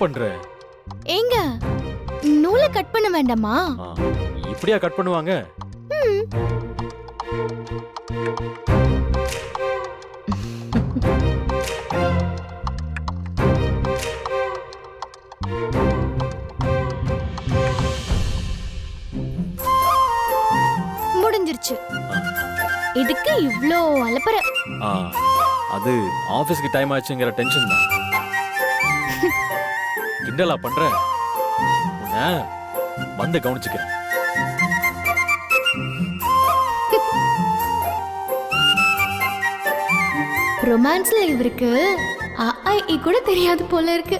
பண்ற? ஏங்க நூலை கட் பண்ண வேண்டாமா? ஆ, இப்படியா கட் பண்ணுவாங்க? ம். முடிஞ்சிருச்சு. இதுக்கு இவ்ளோ அலப்பற? ஆ, அது ஆபீஸ்க்கு டைம் ஆச்சுங்கிற டென்ஷன் தான். கிண்டலா பண்ற? உன்னை வந்து கவனிச்சுக்கிறேன். ரொமான்ஸ்ல இவருக்கு அ ஆ இ கூட தெரியாது போல இருக்கு.